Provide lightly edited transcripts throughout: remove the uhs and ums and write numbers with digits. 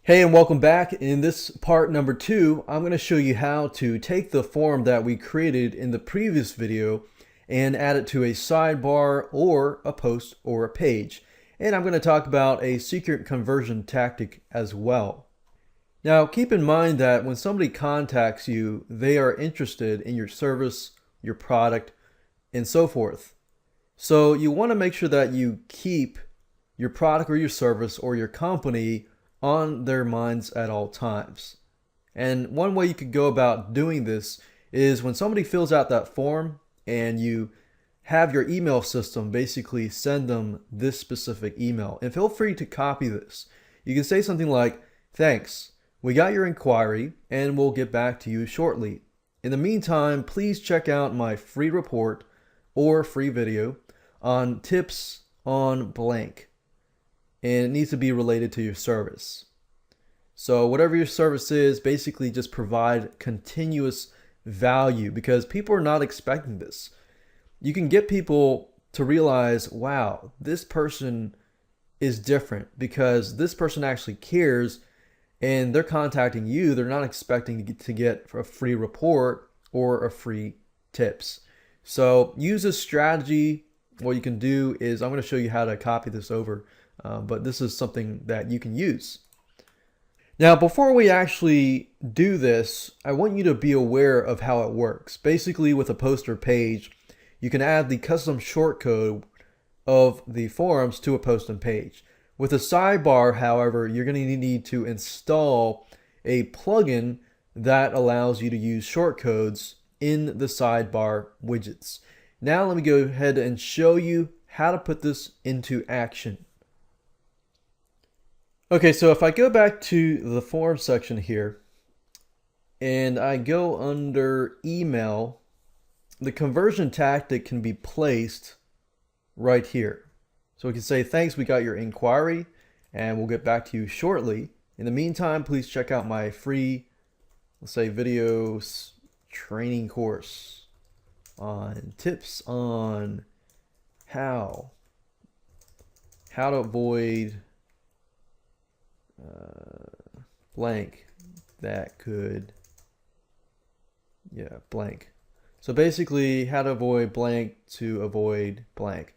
Hey, and welcome back. In this part number 2, I'm going to show you how to take the form that we created in the previous video and add it to a sidebar or a post or a page. And I'm going to talk about a secret conversion tactic as well. Now, keep in mind that when somebody contacts you, they are interested in your service, your product, and so forth. So you want to make sure that you keep your product or your service or your company on their minds at all times. And one way you could go about doing this is when somebody fills out that form and you have your email system basically send them this specific email. And feel free to copy this. You can say something like, "Thanks, we got your inquiry and we'll get back to you shortly. In the meantime, please check out my free report or free video on tips on blank." And it needs to be related to your service. So whatever your service is, basically just provide continuous value because people are not expecting this. You can get people to realize, wow, this person is different because this person actually cares and they're contacting you. They're not expecting to get a free report or a free tips. So use this strategy. What you can do is I'm going to show you how to copy this over. But this is something that you can use. Now, before we actually do this, I want you to be aware of how it works. Basically, with a poster page, you can add the custom shortcode of the forums to a post and page. With a sidebar, however, you're going to need to install a plugin that allows you to use shortcodes in the sidebar widgets. Now, let me go ahead and show you how to put this into action. Okay, so if I go back to the form section here and I go under email, the conversion tactic can be placed right here. So we can say, "Thanks, we got your inquiry and we'll get back to you shortly. In the meantime, please check out my free, let's say, video training course on tips on how to avoid blank that could blank." So basically how to avoid blank to avoid blank,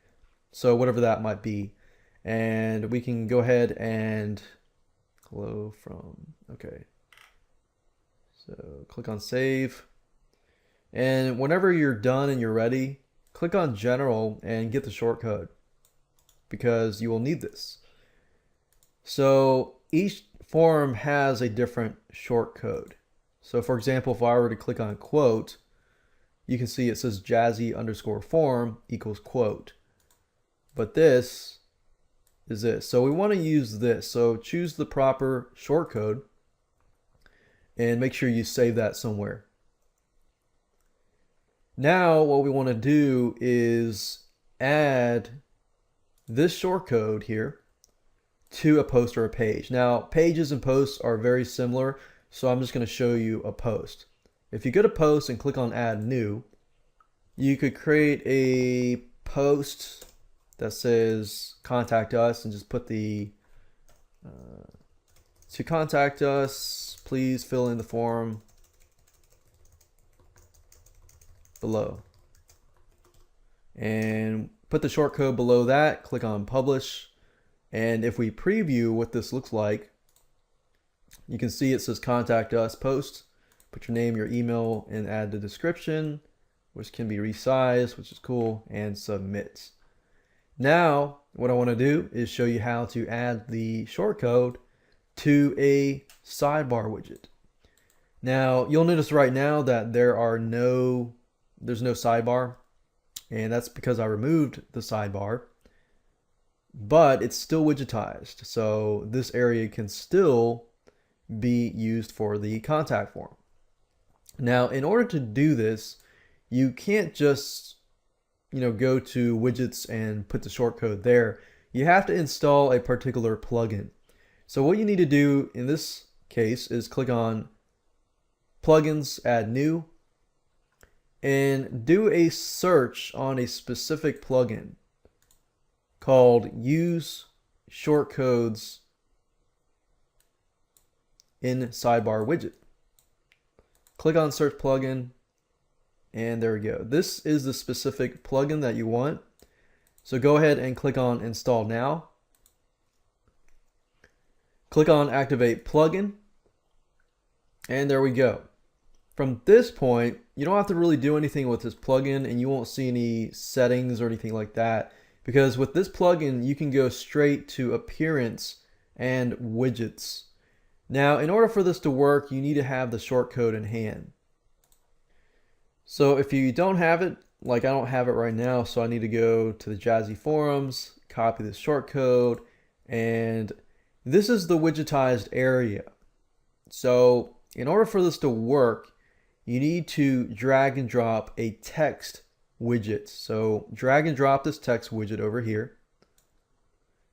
so whatever that might be. And we can go ahead and flow from, okay, so click on save, and whenever you're done and you're ready, click on general and get the shortcode because you will need this. So each forum has a different shortcode. So for example, if I were to click on quote, you can see it says jazzy_form equals quote. But this is this. So we want to use this. So choose the proper shortcode and make sure you save that somewhere. Now what we want to do is add this shortcode here to a post or a page. Now, pages and posts are very similar, so I'm just going to show you a post. If you go to post and click on add new, you could create a post that says contact us and just put the to contact us, please fill in the form below. And put the shortcode below that, click on publish. And if we preview what this looks like, you can see it says contact us post. Put your name, your email, and add the description, which can be resized, which is cool, and submit. Now, what I want to do is show you how to add the shortcode to a sidebar widget. Now, you'll notice right now that there's no sidebar, and that's because I removed the sidebar. But it's still widgetized, so this area can still be used for the contact form. Now, in order to do this, you can't just go to widgets and put the shortcode there. You have to install a particular plugin. So what you need to do in this case is click on plugins, add new, and do a search on a specific plugin called use shortcodes in sidebar widget. Click on search plugin, and there we go. This is the specific plugin that you want. So go ahead and click on install now. Click on activate plugin, and there we go. From this point, you don't have to really do anything with this plugin, and you won't see any settings or anything like that, because with this plugin you can go straight to appearance and widgets. Now, in order for this to work, you need to have the shortcode in hand. So if you don't have it, like I don't have it right now, so I need to go to the Jazzy forums, copy the shortcode, and this is the widgetized area. So in order for this to work, you need to drag and drop a text widget. So drag and drop this text widget over here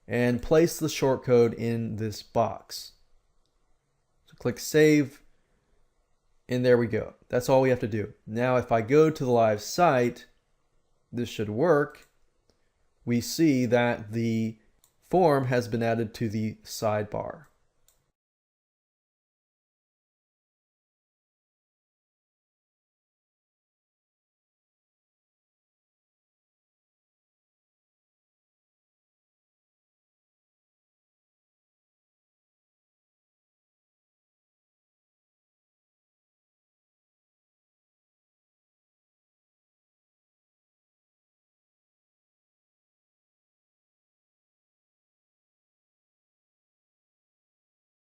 and place the shortcode in this box. So click save, and there we go. That's all we have to do. Now if I go to the live site, this should work. We see that the form has been added to the sidebar.